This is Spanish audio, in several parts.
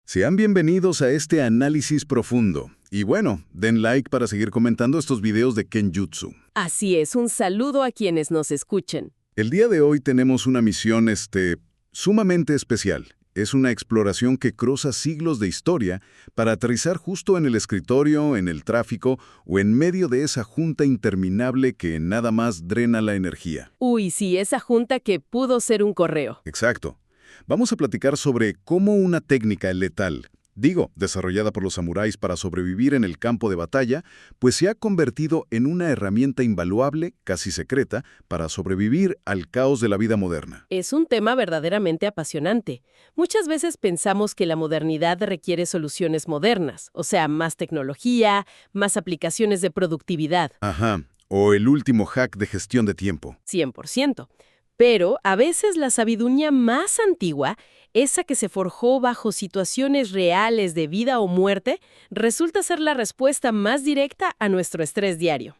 Sean bienvenidos a este análisis profundo. Y bueno, den like para seguir comentando estos videos de Kenjutsu. Así es, un saludo a quienes nos escuchen. El día de hoy tenemos una misión sumamente especial. Es una exploración que cruza siglos de historia para aterrizar justo en el escritorio, en el tráfico o en medio de esa junta interminable que nada más drena la energía. Uy, sí, esa junta que pudo ser un correo. Exacto. Vamos a platicar sobre cómo una técnica letal, desarrollada por los samuráis para sobrevivir en el campo de batalla, pues se ha convertido en una herramienta invaluable, casi secreta, para sobrevivir al caos de la vida moderna. Es un tema verdaderamente apasionante. Muchas veces pensamos que la modernidad requiere soluciones modernas, o sea, más tecnología, más aplicaciones de productividad. Ajá, o el último hack de gestión de tiempo. 100%. Pero a veces la sabiduría más antigua, esa que se forjó bajo situaciones reales de vida o muerte, resulta ser la respuesta más directa a nuestro estrés diario.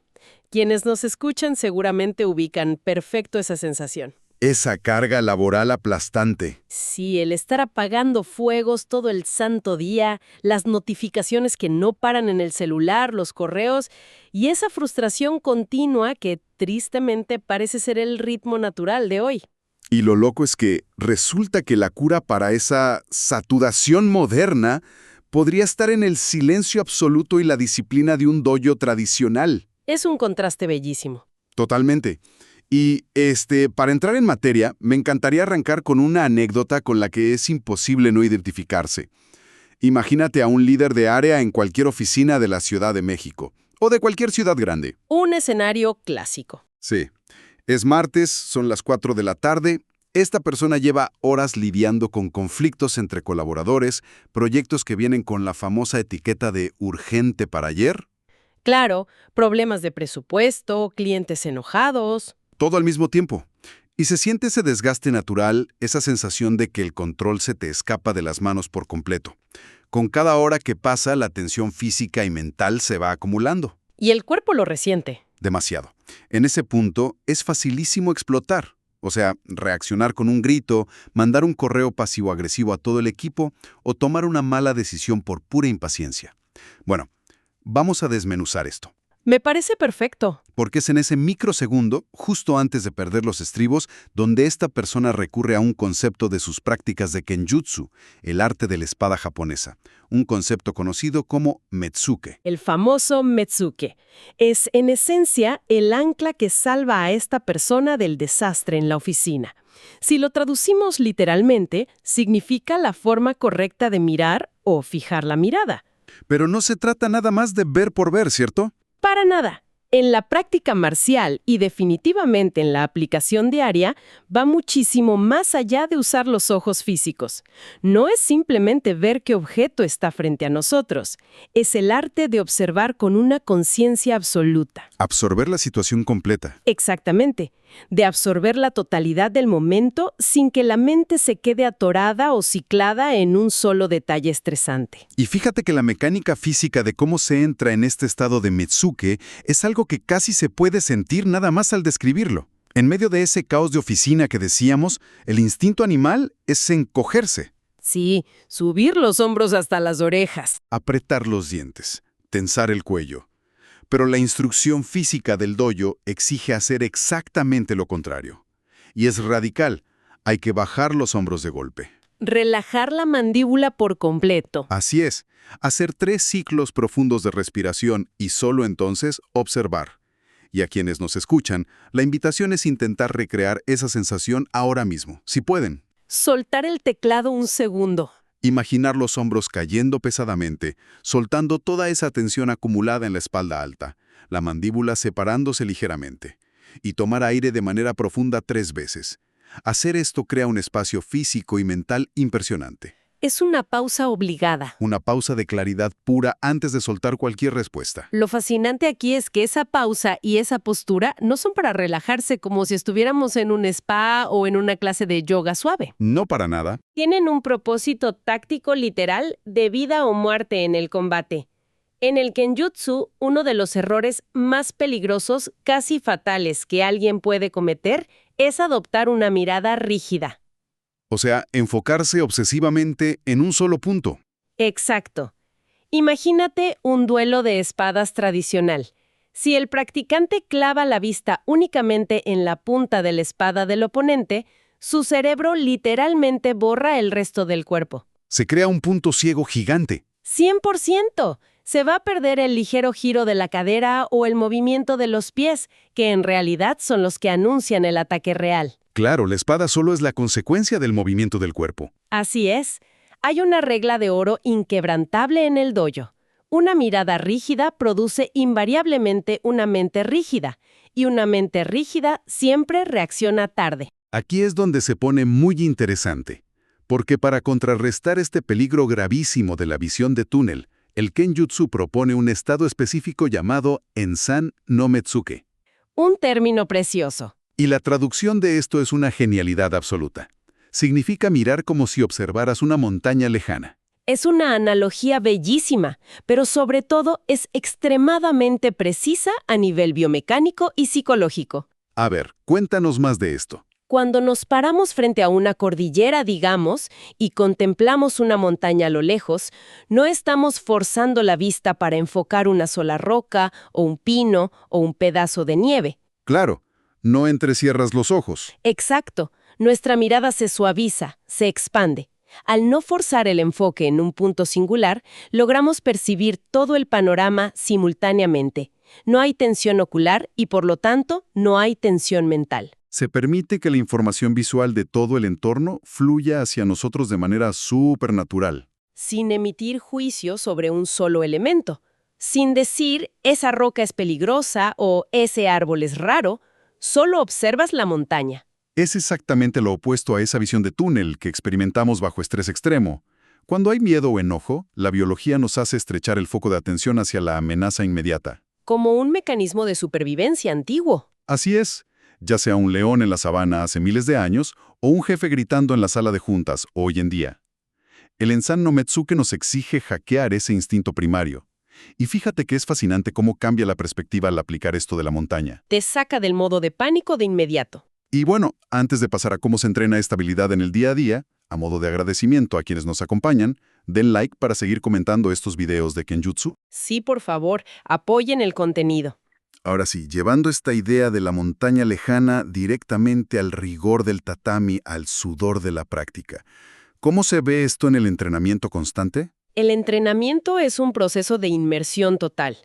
Quienes nos escuchan seguramente ubican perfecto esa sensación. Esa carga laboral aplastante. Sí, el estar apagando fuegos todo el santo día, las notificaciones que no paran en el celular, los correos, y esa frustración continua que tristemente parece ser el ritmo natural de hoy. Y lo loco es que resulta que la cura para esa saturación moderna podría estar en el silencio absoluto y la disciplina de un dojo tradicional. Es un contraste bellísimo. Totalmente. Y para entrar en materia, me encantaría arrancar con una anécdota con la que es imposible no identificarse. Imagínate a un líder de área en cualquier oficina de la Ciudad de México, o de cualquier ciudad grande. Un escenario clásico. Sí. Es martes, son las 4 de la tarde. Esta persona lleva horas lidiando con conflictos entre colaboradores, proyectos que vienen con la famosa etiqueta de urgente para ayer. Claro, problemas de presupuesto, clientes enojados. Todo al mismo tiempo. Y se siente ese desgaste natural, esa sensación de que el control se te escapa de las manos por completo. Con cada hora que pasa, la tensión física y mental se va acumulando. Y el cuerpo lo resiente. Demasiado. En ese punto, es facilísimo explotar. O sea, reaccionar con un grito, mandar un correo pasivo-agresivo a todo el equipo o tomar una mala decisión por pura impaciencia. Bueno, vamos a desmenuzar esto. Me parece perfecto. Porque es en ese microsegundo, justo antes de perder los estribos, donde esta persona recurre a un concepto de sus prácticas de Kenjutsu, el arte de la espada japonesa, un concepto conocido como Metsuke. El famoso Metsuke. Es, en esencia, el ancla que salva a esta persona del desastre en la oficina. Si lo traducimos literalmente, significa la forma correcta de mirar o fijar la mirada. Pero no se trata nada más de ver por ver, ¿cierto? Para nada. En la práctica marcial y definitivamente en la aplicación diaria, va muchísimo más allá de usar los ojos físicos. No es simplemente ver qué objeto está frente a nosotros. Es el arte de observar con una conciencia absoluta. Absorber la situación completa. Exactamente. De absorber la totalidad del momento sin que la mente se quede atorada o ciclada en un solo detalle estresante. Y fíjate que la mecánica física de cómo se entra en este estado de Metsuke es algo que casi se puede sentir nada más al describirlo. En medio de ese caos de oficina que decíamos, el instinto animal es encogerse. Sí, subir los hombros hasta las orejas. Apretar los dientes, tensar el cuello. Pero la instrucción física del dojo exige hacer exactamente lo contrario. Y es radical. Hay que bajar los hombros de golpe. Relajar la mandíbula por completo. Así es. Hacer 3 ciclos profundos de respiración y solo entonces observar. Y a quienes nos escuchan, la invitación es intentar recrear esa sensación ahora mismo, si pueden. Soltar el teclado un segundo. Imaginar los hombros cayendo pesadamente, soltando toda esa tensión acumulada en la espalda alta, la mandíbula separándose ligeramente, y tomar aire de manera profunda 3 veces. Hacer esto crea un espacio físico y mental impresionante. Es una pausa obligada. Una pausa de claridad pura antes de soltar cualquier respuesta. Lo fascinante aquí es que esa pausa y esa postura no son para relajarse como si estuviéramos en un spa o en una clase de yoga suave. No para nada. Tienen un propósito táctico literal de vida o muerte en el combate. En el Kenjutsu, uno de los errores más peligrosos, casi fatales, que alguien puede cometer es adoptar una mirada rígida. O sea, enfocarse obsesivamente en un solo punto. Exacto. Imagínate un duelo de espadas tradicional. Si el practicante clava la vista únicamente en la punta de la espada del oponente, su cerebro literalmente borra el resto del cuerpo. Se crea un punto ciego gigante. 100%. Se va a perder el ligero giro de la cadera o el movimiento de los pies, que en realidad son los que anuncian el ataque real. Claro, la espada solo es la consecuencia del movimiento del cuerpo. Así es. Hay una regla de oro inquebrantable en el dojo. Una mirada rígida produce invariablemente una mente rígida, y una mente rígida siempre reacciona tarde. Aquí es donde se pone muy interesante, porque para contrarrestar este peligro gravísimo de la visión de túnel, el Kenjutsu propone un estado específico llamado Ensan no Metsuke. Un término precioso. Y la traducción de esto es una genialidad absoluta. Significa mirar como si observaras una montaña lejana. Es una analogía bellísima, pero sobre todo es extremadamente precisa a nivel biomecánico y psicológico. A ver, cuéntanos más de esto. Cuando nos paramos frente a una cordillera, digamos, y contemplamos una montaña a lo lejos, no estamos forzando la vista para enfocar una sola roca, o un pino, o un pedazo de nieve. Claro, no entrecierras los ojos. Exacto. Nuestra mirada se suaviza, se expande. Al no forzar el enfoque en un punto singular, logramos percibir todo el panorama simultáneamente. No hay tensión ocular y, por lo tanto, no hay tensión mental. Se permite que la información visual de todo el entorno fluya hacia nosotros de manera supernatural. Sin emitir juicio sobre un solo elemento. Sin decir, esa roca es peligrosa o ese árbol es raro, solo observas la montaña. Es exactamente lo opuesto a esa visión de túnel que experimentamos bajo estrés extremo. Cuando hay miedo o enojo, la biología nos hace estrechar el foco de atención hacia la amenaza inmediata. Como un mecanismo de supervivencia antiguo. Así es, ya sea un león en la sabana hace miles de años o un jefe gritando en la sala de juntas hoy en día. El Ensan no Metsuke nos exige hackear ese instinto primario. Y fíjate que es fascinante cómo cambia la perspectiva al aplicar esto de la montaña. Te saca del modo de pánico de inmediato. Y bueno, antes de pasar a cómo se entrena esta habilidad en el día a día, a modo de agradecimiento a quienes nos acompañan, den like para seguir comentando estos videos de Kenjutsu. Sí, por favor, apoyen el contenido. Ahora sí, llevando esta idea de la montaña lejana directamente al rigor del tatami, al sudor de la práctica. ¿Cómo se ve esto en el entrenamiento constante? El entrenamiento es un proceso de inmersión total.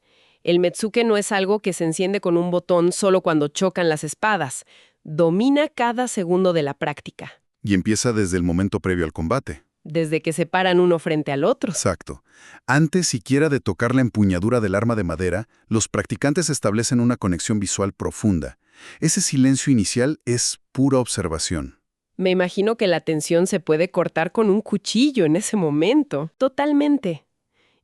El Metsuke no es algo que se enciende con un botón solo cuando chocan las espadas. Domina cada segundo de la práctica. Y empieza desde el momento previo al combate. Desde que se paran uno frente al otro. Exacto. Antes siquiera de tocar la empuñadura del arma de madera, los practicantes establecen una conexión visual profunda. Ese silencio inicial es pura observación. Me imagino que la tensión se puede cortar con un cuchillo en ese momento. Totalmente.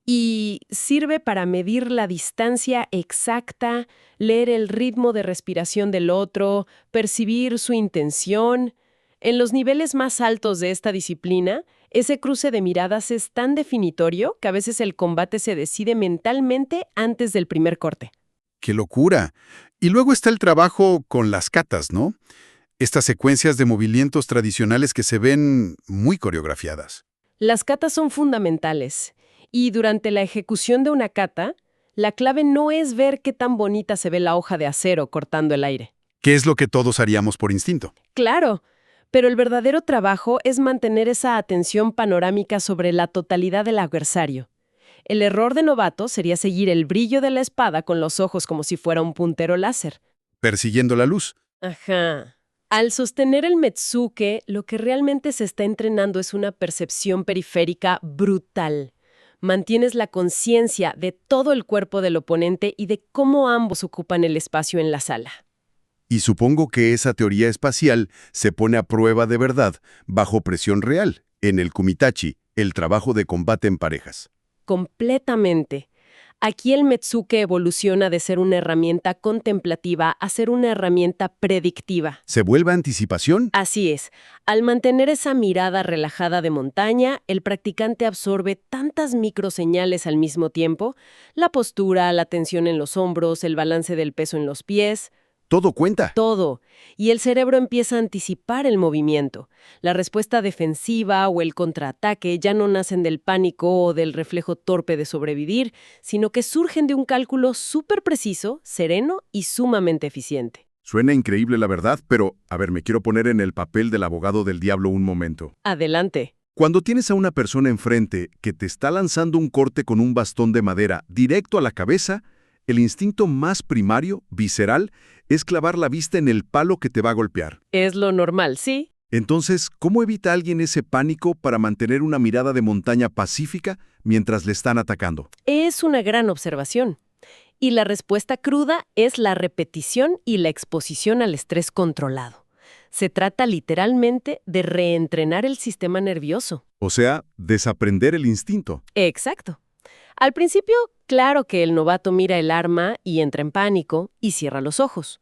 Y sirve para medir la distancia exacta, leer el ritmo de respiración del otro, percibir su intención. En los niveles más altos de esta disciplina, ese cruce de miradas es tan definitorio que a veces el combate se decide mentalmente antes del primer corte. ¡Qué locura! Y luego está el trabajo con las katas, ¿no? Estas secuencias de movimientos tradicionales que se ven muy coreografiadas. Las katas son fundamentales. Y durante la ejecución de una kata, la clave no es ver qué tan bonita se ve la hoja de acero cortando el aire. ¿Qué es lo que todos haríamos por instinto? Claro, pero el verdadero trabajo es mantener esa atención panorámica sobre la totalidad del adversario. El error de novato sería seguir el brillo de la espada con los ojos como si fuera un puntero láser. Persiguiendo la luz. Ajá. Al sostener el Metsuke, lo que realmente se está entrenando es una percepción periférica brutal. Mantienes la conciencia de todo el cuerpo del oponente y de cómo ambos ocupan el espacio en la sala. Y supongo que esa teoría espacial se pone a prueba de verdad, bajo presión real, en el kumitachi, el trabajo de combate en parejas. Completamente. Aquí el Metsuke evoluciona de ser una herramienta contemplativa a ser una herramienta predictiva. ¿Se vuelve anticipación? Así es. Al mantener esa mirada relajada de montaña, el practicante absorbe tantas microseñales al mismo tiempo, la postura, la tensión en los hombros, el balance del peso en los pies. Todo cuenta. Todo. Y el cerebro empieza a anticipar el movimiento. La respuesta defensiva o el contraataque ya no nacen del pánico o del reflejo torpe de sobrevivir, sino que surgen de un cálculo súper preciso, sereno y sumamente eficiente. Suena increíble la verdad, pero, a ver, me quiero poner en el papel del abogado del diablo un momento. Adelante. Cuando tienes a una persona enfrente que te está lanzando un corte con un bastón de madera directo a la cabeza, el instinto más primario, visceral, es clavar la vista en el palo que te va a golpear. Es lo normal, ¿sí? Entonces, ¿cómo evita alguien ese pánico para mantener una mirada de montaña pacífica mientras le están atacando? Es una gran observación. Y la respuesta cruda es la repetición y la exposición al estrés controlado. Se trata literalmente de reentrenar el sistema nervioso. O sea, desaprender el instinto. Exacto. Al principio, claro que el novato mira el arma y entra en pánico y cierra los ojos.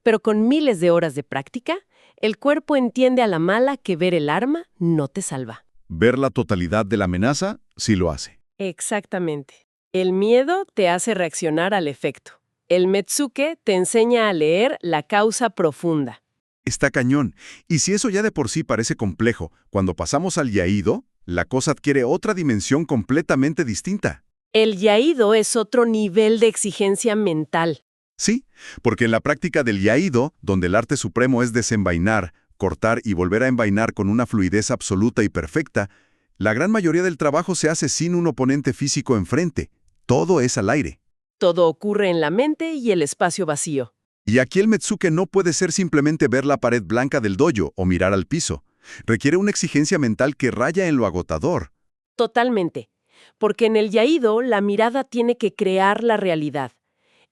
Pero con miles de horas de práctica, el cuerpo entiende a la mala que ver el arma no te salva. Ver la totalidad de la amenaza sí lo hace. Exactamente. El miedo te hace reaccionar al efecto. El Metsuke te enseña a leer la causa profunda. Está cañón. Y si eso ya de por sí parece complejo, cuando pasamos al Iaido, la cosa adquiere otra dimensión completamente distinta. El Iaido es otro nivel de exigencia mental. Sí, porque en la práctica del Iaido, donde el arte supremo es desenvainar, cortar y volver a envainar con una fluidez absoluta y perfecta, la gran mayoría del trabajo se hace sin un oponente físico enfrente. Todo es al aire. Todo ocurre en la mente y el espacio vacío. Y aquí el Metsuke no puede ser simplemente ver la pared blanca del dojo o mirar al piso. Requiere una exigencia mental que raya en lo agotador. Totalmente. Porque en el Iaido la mirada tiene que crear la realidad.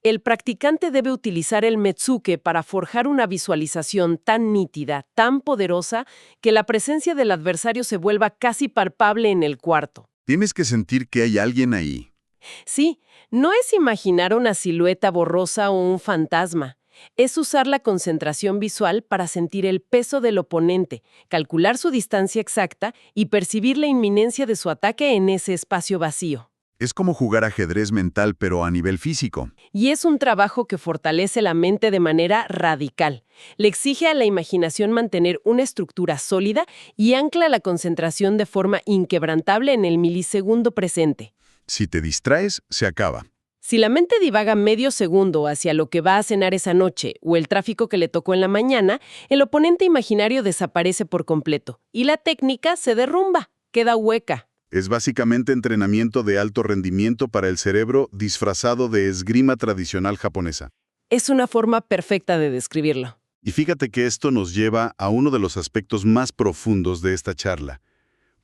El practicante debe utilizar el Metsuke para forjar una visualización tan nítida, tan poderosa, que la presencia del adversario se vuelva casi palpable en el cuarto. Tienes que sentir que hay alguien ahí. Sí, no es imaginar una silueta borrosa o un fantasma. Es usar la concentración visual para sentir el peso del oponente, calcular su distancia exacta y percibir la inminencia de su ataque en ese espacio vacío. Es como jugar ajedrez mental, pero a nivel físico. Y es un trabajo que fortalece la mente de manera radical. Le exige a la imaginación mantener una estructura sólida y ancla la concentración de forma inquebrantable en el milisegundo presente. Si te distraes, se acaba. Si la mente divaga medio segundo hacia lo que va a cenar esa noche o el tráfico que le tocó en la mañana, el oponente imaginario desaparece por completo y la técnica se derrumba, queda hueca. Es básicamente entrenamiento de alto rendimiento para el cerebro disfrazado de esgrima tradicional japonesa. Es una forma perfecta de describirlo. Y fíjate que esto nos lleva a uno de los aspectos más profundos de esta charla.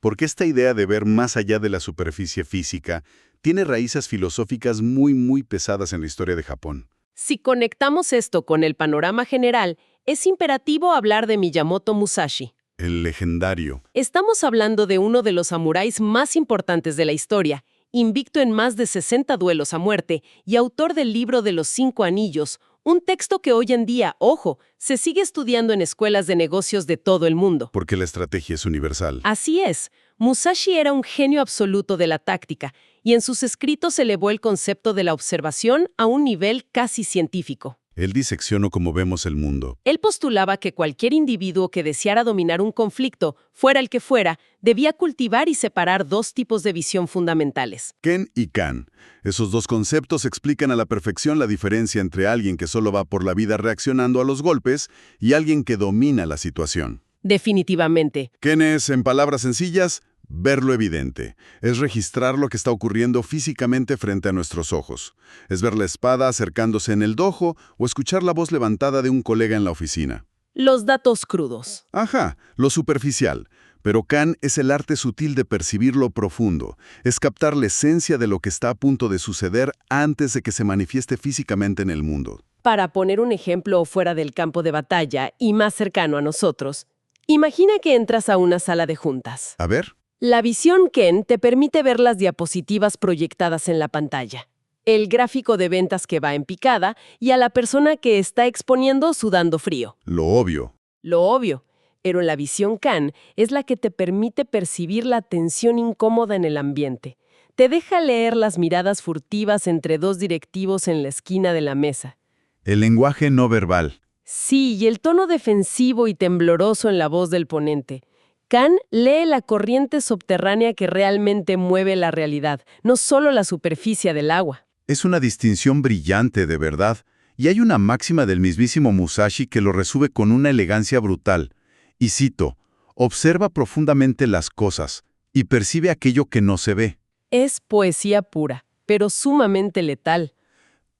Porque esta idea de ver más allá de la superficie física tiene raíces filosóficas muy pesadas en la historia de Japón. Si conectamos esto con el panorama general, es imperativo hablar de Miyamoto Musashi. El legendario. Estamos hablando de uno de los samuráis más importantes de la historia, invicto en más de 60 duelos a muerte y autor del libro de los 5 anillos, un texto que hoy en día, ojo, se sigue estudiando en escuelas de negocios de todo el mundo. Porque la estrategia es universal. Así es, Musashi era un genio absoluto de la táctica y en sus escritos elevó el concepto de la observación a un nivel casi científico. Él diseccionó cómo vemos el mundo. Él postulaba que cualquier individuo que deseara dominar un conflicto, fuera el que fuera, debía cultivar y separar dos tipos de visión fundamentales. Ken y Kan. Esos dos conceptos explican a la perfección la diferencia entre alguien que solo va por la vida reaccionando a los golpes y alguien que domina la situación. Definitivamente. Ken es, en palabras sencillas, ver lo evidente. Es registrar lo que está ocurriendo físicamente frente a nuestros ojos. Es ver la espada acercándose en el dojo o escuchar la voz levantada de un colega en la oficina. Los datos crudos. Ajá, lo superficial. Pero Kan es el arte sutil de percibir lo profundo. Es captar la esencia de lo que está a punto de suceder antes de que se manifieste físicamente en el mundo. Para poner un ejemplo fuera del campo de batalla y más cercano a nosotros, imagina que entras a una sala de juntas. A ver. La visión Ken te permite ver las diapositivas proyectadas en la pantalla, el gráfico de ventas que va en picada y a la persona que está exponiendo sudando frío. Lo obvio. Lo obvio, pero la visión Kan es la que te permite percibir la tensión incómoda en el ambiente. Te deja leer las miradas furtivas entre dos directivos en la esquina de la mesa. El lenguaje no verbal. Sí, y el tono defensivo y tembloroso en la voz del ponente. Khan lee la corriente subterránea que realmente mueve la realidad, no solo la superficie del agua. Es una distinción brillante, de verdad, y hay una máxima del mismísimo Musashi que lo resume con una elegancia brutal. Y cito, observa profundamente las cosas y percibe aquello que no se ve. Es poesía pura, pero sumamente letal.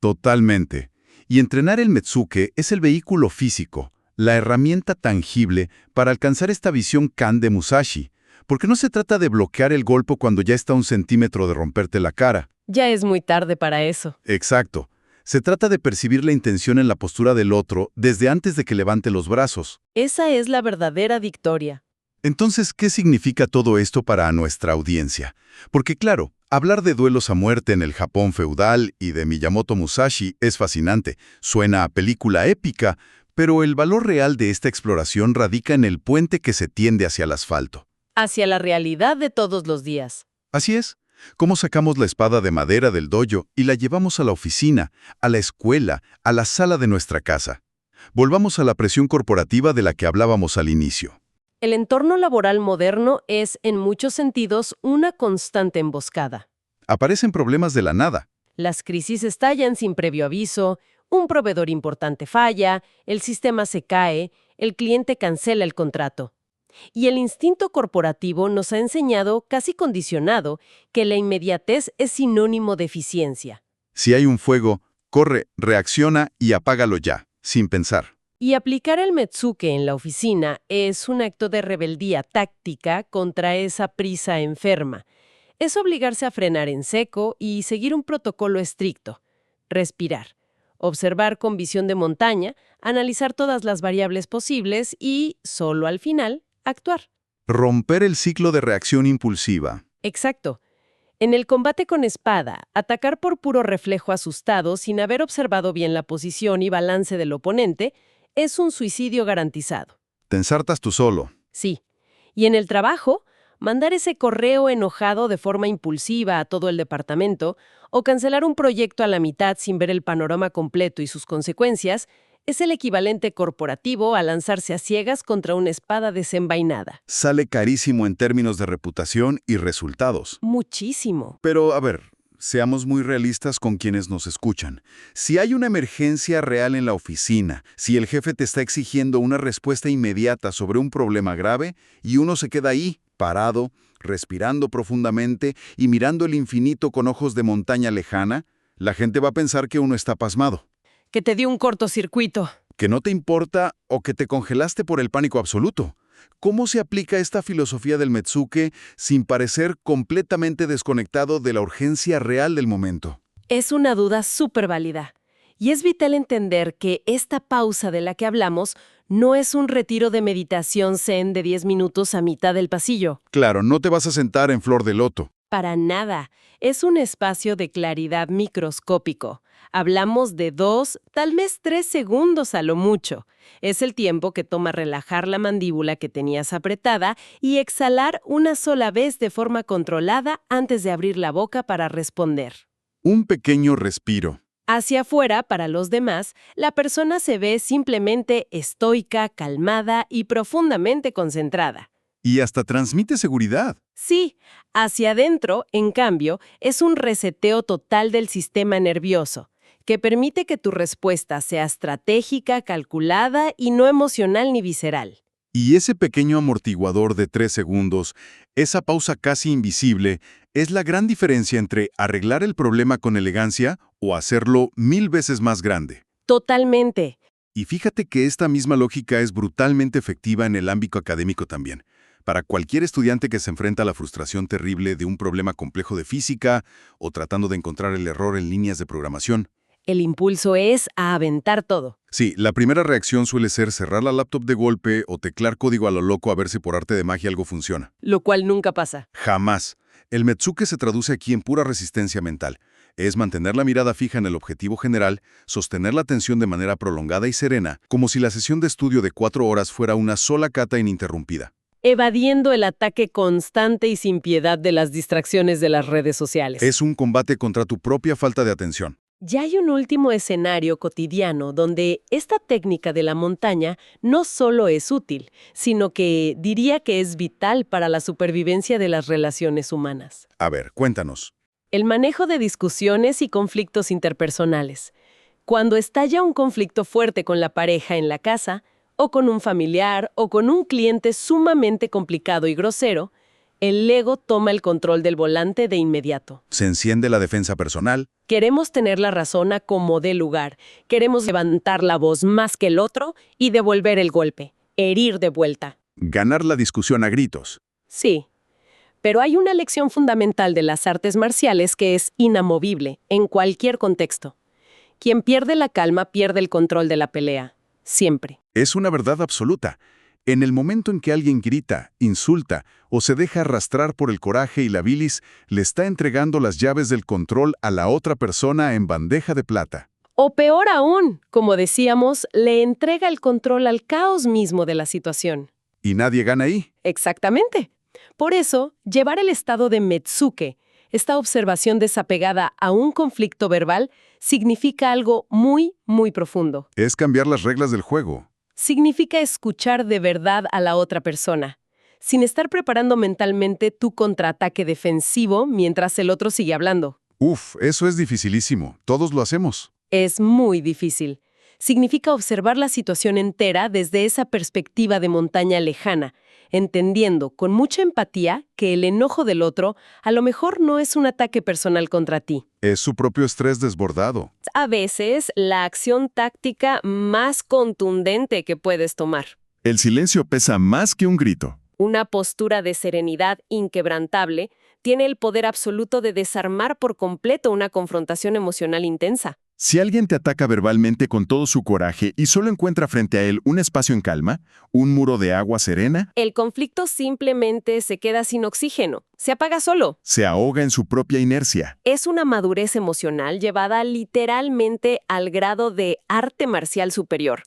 Totalmente. Y entrenar el Metsuke es el vehículo físico, la herramienta tangible para alcanzar esta visión Khan de Musashi, porque no se trata de bloquear el golpe cuando ya está a 1 centímetro de romperte la cara. Ya es muy tarde para eso. Exacto. Se trata de percibir la intención en la postura del otro desde antes de que levante los brazos. Esa es la verdadera victoria. Entonces, ¿qué significa todo esto para nuestra audiencia? Porque claro, hablar de duelos a muerte en el Japón feudal y de Miyamoto Musashi es fascinante, suena a película épica, pero el valor real de esta exploración radica en el puente que se tiende hacia el asfalto. Hacia la realidad de todos los días. Así es. ¿Cómo sacamos la espada de madera del dojo y la llevamos a la oficina, a la escuela, a la sala de nuestra casa? Volvamos a la presión corporativa de la que hablábamos al inicio. El entorno laboral moderno es, en muchos sentidos, una constante emboscada. Aparecen problemas de la nada. Las crisis estallan sin previo aviso, un proveedor importante falla, el sistema se cae, el cliente cancela el contrato. Y el instinto corporativo nos ha enseñado, casi condicionado, que la inmediatez es sinónimo de eficiencia. Si hay un fuego, corre, reacciona y apágalo ya, sin pensar. Y aplicar el Metsuke en la oficina es un acto de rebeldía táctica contra esa prisa enferma. Es obligarse a frenar en seco y seguir un protocolo estricto. Respirar, observar con visión de montaña, analizar todas las variables posibles y, solo al final, actuar. Romper el ciclo de reacción impulsiva. Exacto. En el combate con espada, atacar por puro reflejo asustado sin haber observado bien la posición y balance del oponente es un suicidio garantizado. Te ensartas tú solo. Sí. Y en el trabajo, mandar ese correo enojado de forma impulsiva a todo el departamento o cancelar un proyecto a la mitad sin ver el panorama completo y sus consecuencias es el equivalente corporativo a lanzarse a ciegas contra una espada desenvainada. Sale carísimo en términos de reputación y resultados. Muchísimo. Pero, a ver, seamos muy realistas con quienes nos escuchan. Si hay una emergencia real en la oficina, si el jefe te está exigiendo una respuesta inmediata sobre un problema grave y uno se queda ahí, parado, respirando profundamente y mirando el infinito con ojos de montaña lejana, la gente va a pensar que uno está pasmado. Que te dio un cortocircuito. Que no te importa o que te congelaste por el pánico absoluto. ¿Cómo se aplica esta filosofía del Metsuke sin parecer completamente desconectado de la urgencia real del momento? Es una duda súper válida. Y es vital entender que esta pausa de la que hablamos no es un retiro de meditación zen de 10 minutos a mitad del pasillo. Claro, no te vas a sentar en flor de loto. Para nada. Es un espacio de claridad microscópico. Hablamos de 2, tal vez 3 segundos a lo mucho. Es el tiempo que toma relajar la mandíbula que tenías apretada y exhalar una sola vez de forma controlada antes de abrir la boca para responder. Un pequeño respiro. Hacia afuera, para los demás, la persona se ve simplemente estoica, calmada y profundamente concentrada. Y hasta transmite seguridad. Sí, hacia adentro, en cambio, es un reseteo total del sistema nervioso, que permite que tu respuesta sea estratégica, calculada y no emocional ni visceral. Y ese pequeño amortiguador de 3 segundos, esa pausa casi invisible, es la gran diferencia entre arreglar el problema con elegancia o hacerlo 1000 veces más grande. Totalmente. Y fíjate que esta misma lógica es brutalmente efectiva en el ámbito académico también. Para cualquier estudiante que se enfrenta a la frustración terrible de un problema complejo de física o tratando de encontrar el error en líneas de programación. El impulso es a aventar todo. Sí, la primera reacción suele ser cerrar la laptop de golpe o teclar código a lo loco a ver si por arte de magia algo funciona. Lo cual nunca pasa. Jamás. El Metsuke se traduce aquí en pura resistencia mental. Es mantener la mirada fija en el objetivo general, sostener la atención de manera prolongada y serena, como si la sesión de estudio de 4 horas fuera una sola cata ininterrumpida. Evadiendo el ataque constante y sin piedad de las distracciones de las redes sociales. Es un combate contra tu propia falta de atención. Ya hay un último escenario cotidiano donde esta técnica de la montaña no solo es útil, sino que diría que es vital para la supervivencia de las relaciones humanas. A ver, cuéntanos. El manejo de discusiones y conflictos interpersonales. Cuando estalla un conflicto fuerte con la pareja en la casa, o con un familiar, o con un cliente sumamente complicado y grosero, el ego toma el control del volante de inmediato. Se enciende la defensa personal. Queremos tener la razón a como dé lugar. Queremos levantar la voz más que el otro y devolver el golpe. Herir de vuelta. Ganar la discusión a gritos. Sí. Pero hay una lección fundamental de las artes marciales que es inamovible en cualquier contexto. Quien pierde la calma pierde el control de la pelea. Siempre. Es una verdad absoluta. En el momento en que alguien grita, insulta o se deja arrastrar por el coraje y la bilis, le está entregando las llaves del control a la otra persona en bandeja de plata. O peor aún, como decíamos, le entrega el control al caos mismo de la situación. Y nadie gana ahí. Exactamente. Por eso, llevar el estado de Metsuke, esta observación desapegada a un conflicto verbal, significa algo muy, muy profundo. Es cambiar las reglas del juego. Significa escuchar de verdad a la otra persona, sin estar preparando mentalmente tu contraataque defensivo mientras el otro sigue hablando. Uf, eso es dificilísimo. Todos lo hacemos. Es muy difícil. Significa observar la situación entera desde esa perspectiva de montaña lejana, entendiendo con mucha empatía que el enojo del otro a lo mejor no es un ataque personal contra ti. Es su propio estrés desbordado. A veces, la acción táctica más contundente que puedes tomar. El silencio pesa más que un grito. Una postura de serenidad inquebrantable tiene el poder absoluto de desarmar por completo una confrontación emocional intensa. Si alguien te ataca verbalmente con todo su coraje y solo encuentra frente a él un espacio en calma, un muro de agua serena, El conflicto simplemente se queda sin oxígeno, se apaga solo. se ahoga en su propia inercia. Es una madurez emocional llevada literalmente al grado de arte marcial superior.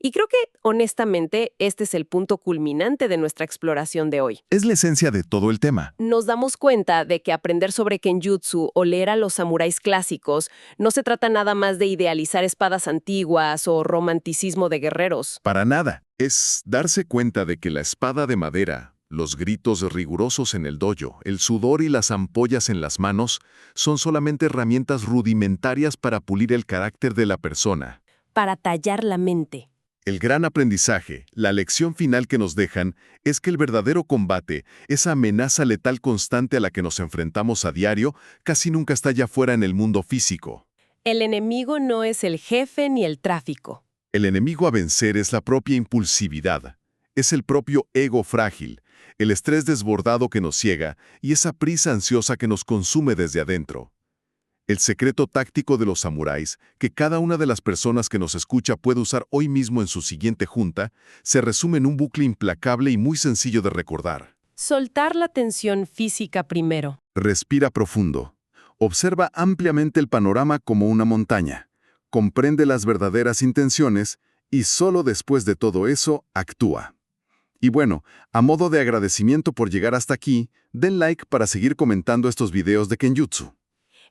Y creo que, honestamente, este es el punto culminante de nuestra exploración de hoy. Es la esencia de todo el tema. Nos damos cuenta de que aprender sobre Kenjutsu o leer a los samuráis clásicos no se trata nada más de idealizar espadas antiguas o romanticismo de guerreros. Para nada. Es darse cuenta de que la espada de madera, los gritos rigurosos en el dojo, el sudor y las ampollas en las manos son solamente herramientas rudimentarias para pulir el carácter de la persona. Para tallar la mente. El gran aprendizaje, la lección final que nos dejan, es que el verdadero combate, esa amenaza letal constante a la que nos enfrentamos a diario, casi nunca está allá afuera en el mundo físico. El enemigo no es el jefe ni el tráfico. El enemigo a vencer es la propia impulsividad, es el propio ego frágil, el estrés desbordado que nos ciega y esa prisa ansiosa que nos consume desde adentro. El secreto táctico de los samuráis, que cada una de las personas que nos escucha puede usar hoy mismo en su siguiente junta, se resume en un bucle implacable y muy sencillo de recordar. Soltar la tensión física primero. Respira profundo. Observa ampliamente el panorama como una montaña. Comprende las verdaderas intenciones y solo después de todo eso, actúa. Y bueno, a modo de agradecimiento por llegar hasta aquí, den like para seguir comentando estos videos de Kenjutsu.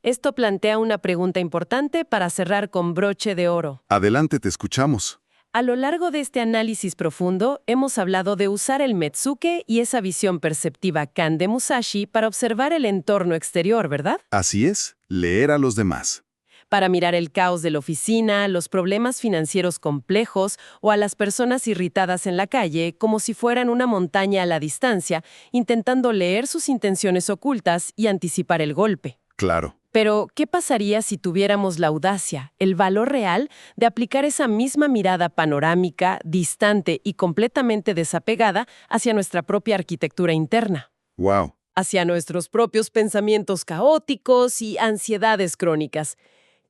Esto plantea una pregunta importante para cerrar con broche de oro. Adelante, te escuchamos. A lo largo de este análisis profundo, hemos hablado de usar el Metsuke y esa visión perceptiva Kan de Musashi para observar el entorno exterior, ¿verdad? Así es, leer a los demás. Para mirar el caos de la oficina, los problemas financieros complejos o a las personas irritadas en la calle como si fueran una montaña a la distancia, intentando leer sus intenciones ocultas y anticipar el golpe. Claro. Pero, ¿qué pasaría si tuviéramos la audacia, el valor real de aplicar esa misma mirada panorámica, distante y completamente desapegada hacia nuestra propia arquitectura interna? Wow. Hacia nuestros propios pensamientos caóticos y ansiedades crónicas.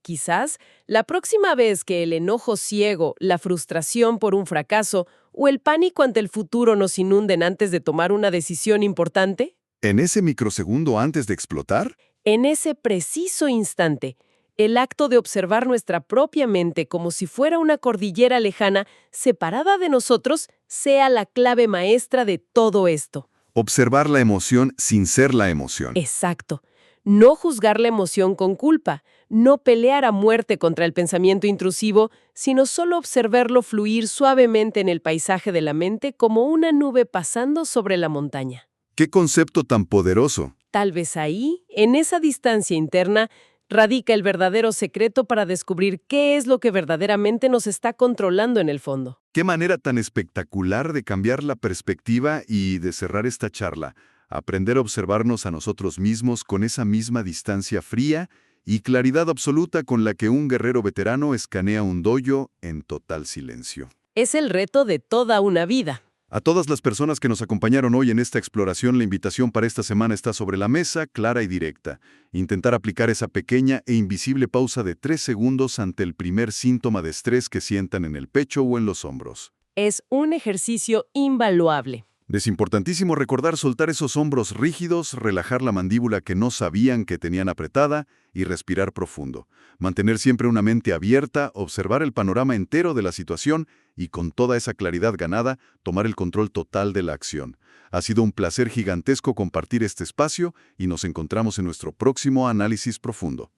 Quizás, la próxima vez que el enojo ciego, la frustración por un fracaso o el pánico ante el futuro nos inunden antes de tomar una decisión importante, ¿En ese microsegundo antes de explotar? en ese preciso instante, el acto de observar nuestra propia mente como si fuera una cordillera lejana separada de nosotros sea la clave maestra de todo esto. Observar la emoción sin ser la emoción. Exacto. No juzgar la emoción con culpa, no pelear a muerte contra el pensamiento intrusivo, sino solo observarlo fluir suavemente en el paisaje de la mente como una nube pasando sobre la montaña. ¡Qué concepto tan poderoso! Tal vez ahí, en esa distancia interna, radica el verdadero secreto para descubrir qué es lo que verdaderamente nos está controlando en el fondo. ¡Qué manera tan espectacular de cambiar la perspectiva y de cerrar esta charla! Aprender a observarnos a nosotros mismos con esa misma distancia fría y claridad absoluta con la que un guerrero veterano escanea un dojo en total silencio. Es el reto de toda una vida. A todas las personas que nos acompañaron hoy en esta exploración, la invitación para esta semana está sobre la mesa, clara y directa. Intentar aplicar esa pequeña e invisible pausa de 3 segundos ante el primer síntoma de estrés que sientan en el pecho o en los hombros. Es un ejercicio invaluable. Es importantísimo recordar soltar esos hombros rígidos, relajar la mandíbula que no sabían que tenían apretada y respirar profundo. Mantener siempre una mente abierta, observar el panorama entero de la situación y con toda esa claridad ganada, tomar el control total de la acción. Ha sido un placer gigantesco compartir este espacio y nos encontramos en nuestro próximo análisis profundo.